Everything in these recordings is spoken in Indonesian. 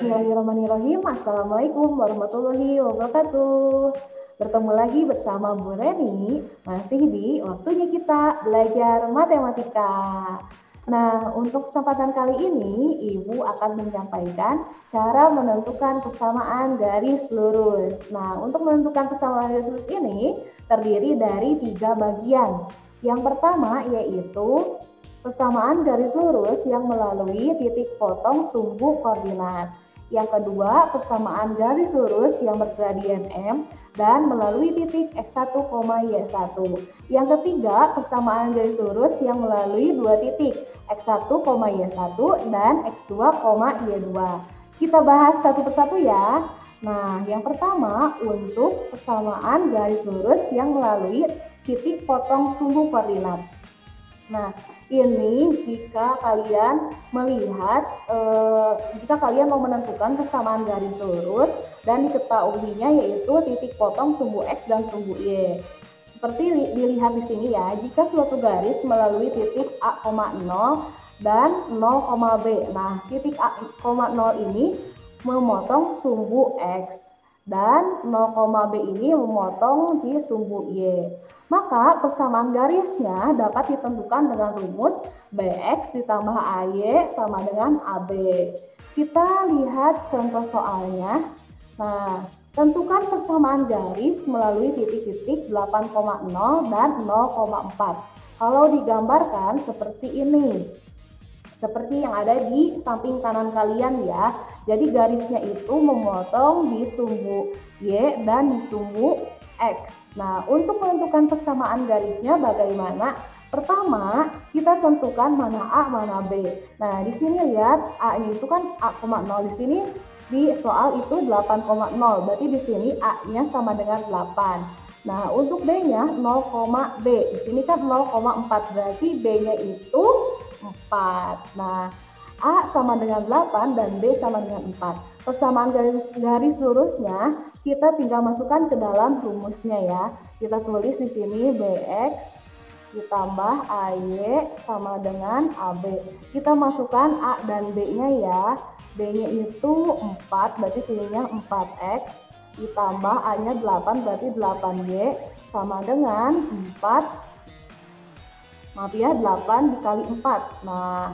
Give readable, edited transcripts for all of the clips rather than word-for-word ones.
Bismillahirrahmanirrahim. Assalamualaikum warahmatullahi wabarakatuh. Bertemu lagi bersama Bu Reni, masih di waktunya kita belajar matematika. Nah, untuk kesempatan kali ini, Ibu akan menyampaikan cara menentukan persamaan garis lurus. Nah, untuk menentukan persamaan garis lurus ini terdiri dari 3 bagian. Yang pertama yaitu persamaan garis lurus yang melalui titik potong sumbu koordinat. Yang kedua, persamaan garis lurus yang bergradian M dan melalui titik X1, Y1. Yang ketiga, persamaan garis lurus yang melalui dua titik X1, Y1 dan X2, Y2. Kita bahas satu persatu ya. Nah, yang pertama untuk persamaan garis lurus yang melalui titik potong sumbu koordinat. Nah, ini jika kalian melihat, jika kalian mau menentukan persamaan garis lurus dan diketahuinya yaitu titik potong sumbu X dan sumbu Y. Seperti dilihat di sini ya, jika suatu garis melalui titik A, 0 dan 0, B. Nah, titik A, 0 ini memotong sumbu X dan 0, B ini memotong di sumbu Y. Maka persamaan garisnya dapat ditentukan dengan rumus BX ditambah AY sama dengan AB. Kita lihat contoh soalnya. Nah, tentukan persamaan garis melalui titik-titik 8,0 dan 0,4. Kalau digambarkan seperti ini. Seperti yang ada di samping kanan kalian ya. Jadi garisnya itu memotong di sumbu Y dan di sumbu X. Nah, untuk menentukan persamaan garisnya bagaimana? Pertama, kita tentukan mana A, mana B. Nah, di sini lihat A-nya itu kan A, 0. Di sini di soal itu 8,0. Berarti di sini A-nya sama dengan 8. Nah, untuk B-nya 0, B. Di sini kan 0,4. Berarti B-nya itu 4. Nah, A sama dengan 8 dan B sama dengan 4. Persamaan garis lurusnya kita tinggal masukkan ke dalam rumusnya ya. Kita tulis di sini BX ditambah AY sama dengan AB. Kita masukkan A dan B-nya ya. B-nya itu 4, berarti sininya 4X ditambah A-nya 8, berarti 8Y sama dengan 4. Maaf ya, 8 dikali 4. Nah,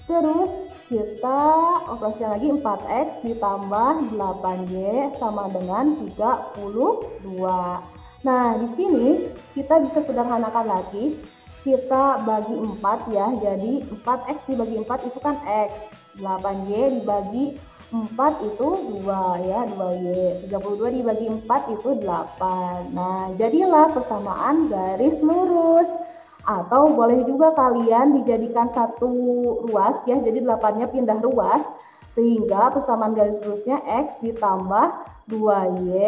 terus kita operasikan lagi 4X ditambah 8Y sama dengan 32. Nah, di sini kita bisa sederhanakan lagi. Kita bagi 4 ya. Jadi 4X dibagi 4 itu kan X. 8Y dibagi 4 itu 2 ya, 2Y. 32 dibagi 4 itu 8. Nah, jadilah persamaan garis lurus. Atau boleh juga kalian dijadikan satu ruas ya, jadi 8-nya pindah ruas sehingga persamaan garis lurusnya X ditambah 2Y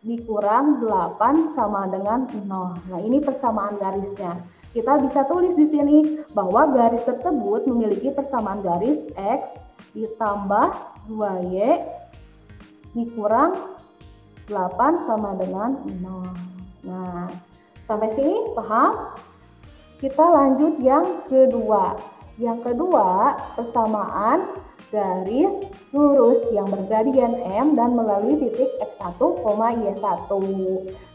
dikurang 8 sama dengan 0. Nah, ini persamaan garisnya. Kita bisa tulis di sini bahwa garis tersebut memiliki persamaan garis X ditambah 2Y dikurang 8 sama dengan 0. Nah, sampai sini paham? Kita lanjut yang kedua. Yang kedua, persamaan garis lurus yang bergradian M dan melalui titik X1, Y1.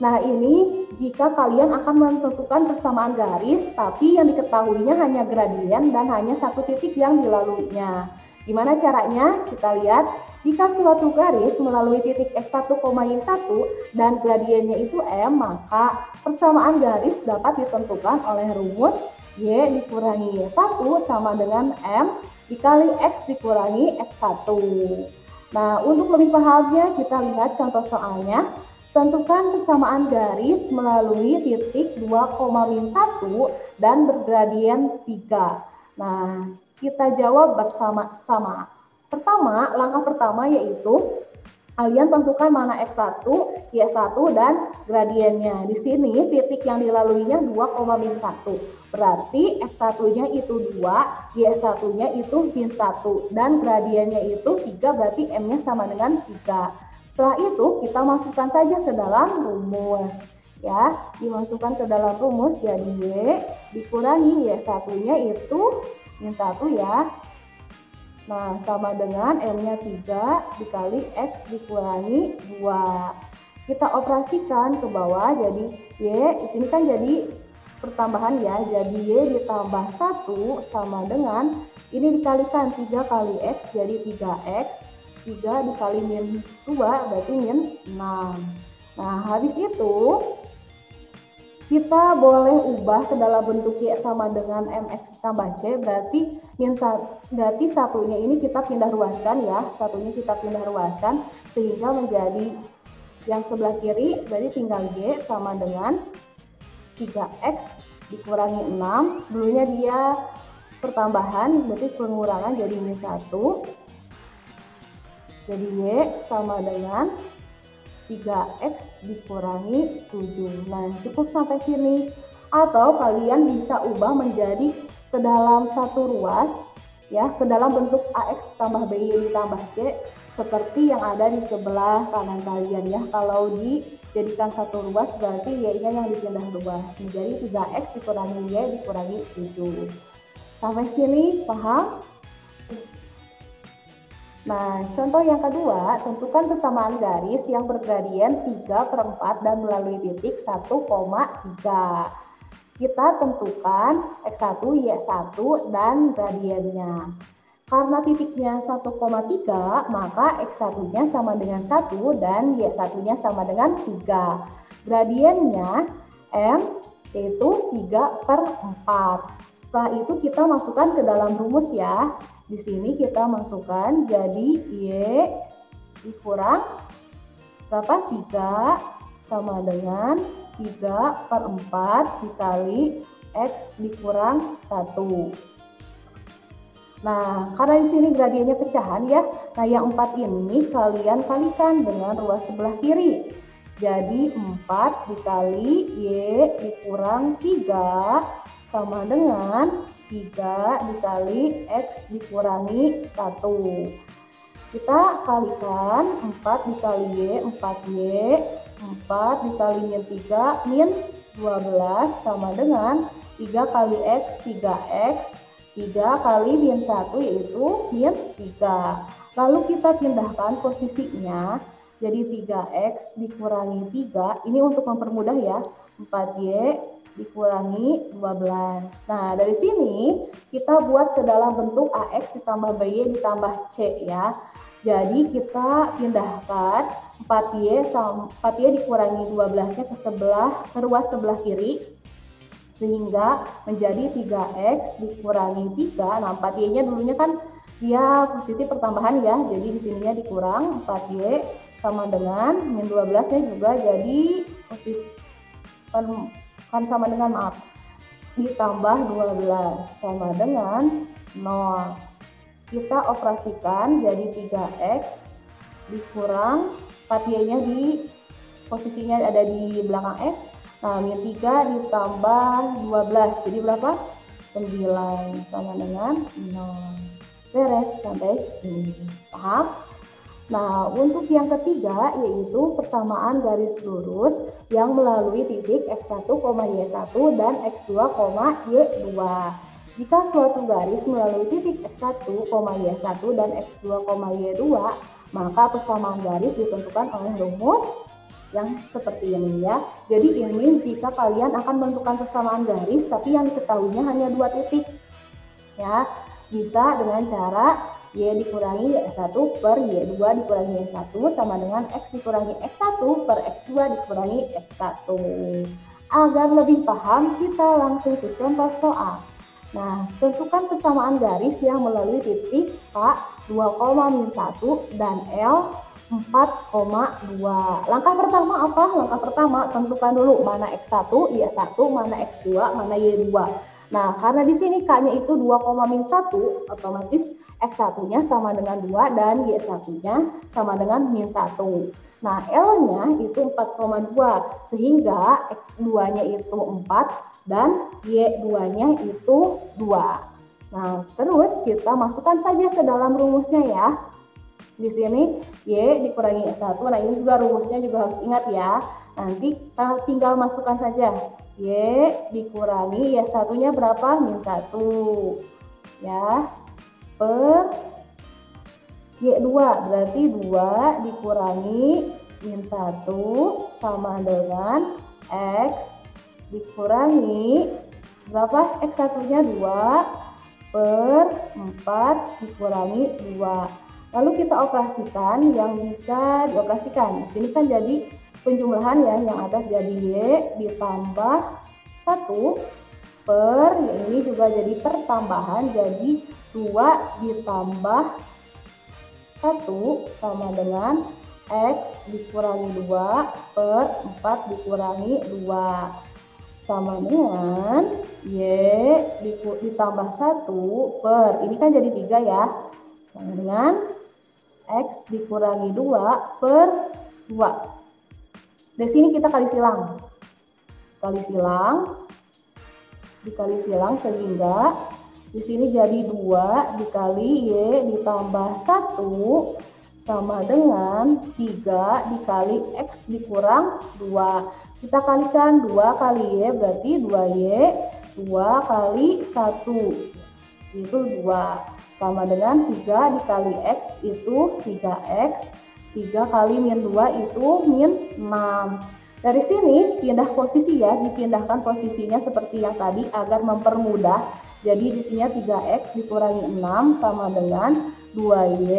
Nah, ini jika kalian akan menentukan persamaan garis, tapi yang diketahuinya hanya gradian dan hanya satu titik yang dilaluinya. Gimana caranya? Kita lihat. Jika suatu garis melalui titik X1, Y1 dan gradiennya itu M, maka persamaan garis dapat ditentukan oleh rumus Y dikurangi Y1 sama dengan M dikali X dikurangi X1. Nah, untuk lebih pahamnya kita lihat contoh soalnya. Tentukan persamaan garis melalui titik 2,1 dan bergradien 3. Nah, kita jawab bersama-sama. Pertama, langkah pertama yaitu kalian tentukan mana X1, Y1 dan gradiennya. Di sini titik yang dilaluinya 2,1. Berarti X1-nya itu 2, Y1-nya itu min 1 dan gradiennya itu 3, berarti M-nya sama dengan 3. Setelah itu kita masukkan saja ke dalam rumus. Ya, dimasukkan ke dalam rumus jadi Y dikurangi Y1-nya itu min 1 ya. Nah, sama dengan M-nya 3 dikali X dikurangi 2. Kita operasikan ke bawah, jadi Y, di sini kan jadi pertambahan ya, jadi Y ditambah 1 sama dengan, ini dikalikan 3 kali X, jadi 3X, 3 dikali min 2 berarti min 6. Nah, habis itu kita boleh ubah ke dalam bentuk Y sama dengan MX tambah C, berarti berarti satunya ini kita pindah ruaskan ya, satunya kita pindah ruaskan sehingga menjadi yang sebelah kiri, berarti tinggal Y sama dengan 3X dikurangi 6, dulunya dia pertambahan, berarti pengurangan jadi min 1, jadi Y sama dengan 3X dikurangi 7. Nah, cukup sampai sini. Atau kalian bisa ubah menjadi ke dalam satu ruas, ya, ke dalam bentuk AX tambah BY ditambah C, seperti yang ada di sebelah kanan kalian ya. Kalau dijadikan satu ruas, berarti Y-nya yang dipindah ruas. Menjadi 3X dikurangi Y dikurangi 7. Sampai sini paham? Nah, contoh yang kedua, tentukan persamaan garis yang bergradien 3/4 dan melalui titik 1,3. Kita tentukan X1, Y1, dan gradiennya. Karena titiknya 1,3, maka X1-nya sama dengan 1 dan Y1-nya sama dengan 3. Gradiennya M yaitu 3/4. Setelah itu kita masukkan ke dalam rumus ya. Di sini kita masukkan jadi Y dikurang berapa? 3 sama dengan 3/4 dikali X dikurang 1. Nah, karena di sini gradiennya pecahan ya. Nah, yang 4 ini kalian kalikan dengan ruas sebelah kiri. Jadi 4 dikali Y dikurang 3 sama dengan 3 dikali X dikurangi 1. Kita kalikan 4 dikali Y, 4Y, 4 dikali min 3, min 12 sama dengan 3 kali X, 3X, 3 kali min 1 yaitu min 3. Lalu kita pindahkan posisinya, jadi 3X dikurangi 3, ini untuk mempermudah ya, 4Y dikurangi 12. Nah, dari sini kita buat ke dalam bentuk AX ditambah BY ditambah C ya. Jadi kita pindahkan 4Y dikurangi 12-nya ke ruas sebelah kiri sehingga menjadi 3X dikurangi 3. Nah, 4Y-nya dulunya kan dia positif pertambahan ya. Jadi di sininya dikurang 4Y sama dengan min 12-nya juga jadi positif kan sama dengan ditambah 12 sama dengan 0. Kita operasikan jadi 3X dikurang 4Y-nya di posisinya ada di belakang X. Nah, min 3 ditambah 12 jadi berapa? 9 sama dengan 0. Beres sampai sini. Paham? Nah, untuk yang ketiga yaitu persamaan garis lurus yang melalui titik X1, Y1 dan X2, Y2. Jika suatu garis melalui titik X1, Y1 dan X2, Y2, maka persamaan garis ditentukan oleh rumus yang seperti ini ya. Jadi ini jika kalian akan menentukan persamaan garis tapi yang diketahuinya hanya 2 titik. Ya, bisa dengan cara Y dikurangi Y1 per Y2 dikurangi Y1 sama dengan X dikurangi X1 per X2 dikurangi X1. Agar lebih paham, kita langsung ke contoh soal. Nah, tentukan persamaan garis yang melalui titik K 2,1 dan L 4,2. Langkah pertama apa? Langkah pertama tentukan dulu mana X1, Y1, mana X2, mana Y2. Nah, karena di sini K-nya itu 2,-1, otomatis X1-nya sama dengan 2 dan Y1-nya sama dengan min 1. Nah, L-nya itu 4,2, sehingga X2-nya itu 4 dan Y2-nya itu 2. Nah, terus kita masukkan saja ke dalam rumusnya ya. Di sini Y dikurangi Y1, nah ini juga rumusnya juga harus ingat ya. Nanti kita tinggal masukkan saja. Y dikurangi Y1-nya berapa? Min 1. ya, per Y2, berarti 2 dikurangi min 1 sama dengan X dikurangi berapa? X satunya 2 per 4 dikurangi 2. Lalu kita operasikan yang bisa dioperasikan. Di sini kan jadi penjumlahan ya, yang atas jadi Y ditambah 1 per, ya ini juga jadi pertambahan, jadi 2 ditambah 1 sama dengan X dikurangi 2 per 4 dikurangi 2 sama dengan Y ditambah 1 per, ini kan jadi 3 ya, sama dengan X dikurangi 2 per 2. Dari sini kita kali silang. Dikali silang sehingga di sini jadi 2 dikali Y ditambah 1 sama dengan 3 dikali X dikurang 2. Kita kalikan 2 kali Y berarti 2Y, 2 kali 1 itu 2. Sama dengan 3 dikali X itu 3X, 3 kali min 2 itu min 6. Dari sini pindah posisi ya, dipindahkan posisinya seperti yang tadi agar mempermudah. Jadi di sini 3X dikurangi 6 sama dengan 2Y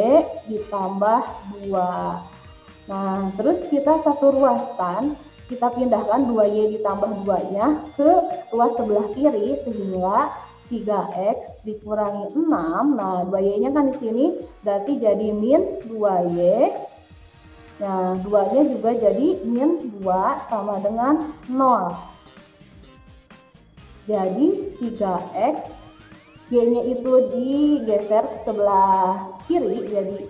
ditambah 2. Nah, terus kita satu ruaskan, kita pindahkan 2Y ditambah 2-nya ke ruas sebelah kiri sehingga 3X dikurangi 6. Nah, 2Y-nya kan di sini berarti jadi min 2Y. Nah, 2-nya juga jadi min 2 sama dengan 0. Jadi 3X, Y-nya itu digeser ke sebelah kiri jadi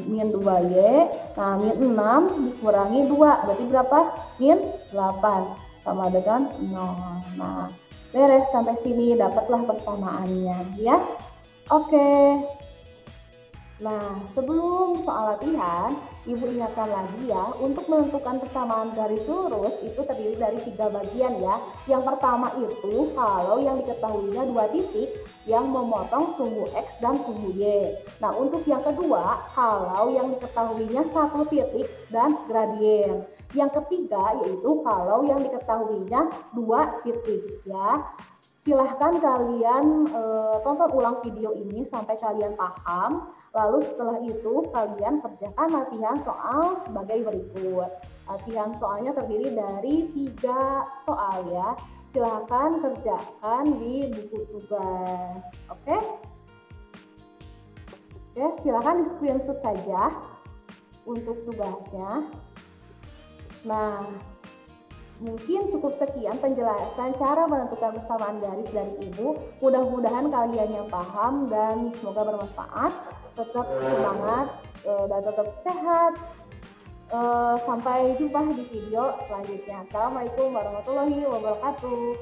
min 2Y. Nah, min 6 dikurangi 2 berarti berapa? Min 8 sama dengan 0. Nah, beres sampai sini, dapatlah persamaannya ya. Oke. Nah, sebelum soal latihan, Ibu ingatkan lagi ya, untuk menentukan persamaan garis lurus itu terdiri dari 3 bagian ya. Yang pertama itu kalau yang diketahuinya 2 titik yang memotong sumbu X dan sumbu Y. Nah, untuk yang kedua, kalau yang diketahuinya 1 titik dan gradien. Yang ketiga yaitu kalau yang diketahuinya 2 titik ya. Silahkan kalian tonton ulang video ini sampai kalian paham. Lalu setelah itu kalian kerjakan latihan soal sebagai berikut. Latihan soalnya terdiri dari 3 soal ya. Silahkan kerjakan di buku tugas. Oke? Oke, silahkan di screenshot saja untuk tugasnya. Nah, mungkin cukup sekian penjelasan cara menentukan persamaan garis dari Ibu. Mudah-mudahan kalian yang paham dan semoga bermanfaat. Tetap semangat dan tetap sehat. Sampai jumpa di video selanjutnya. Assalamualaikum warahmatullahi wabarakatuh.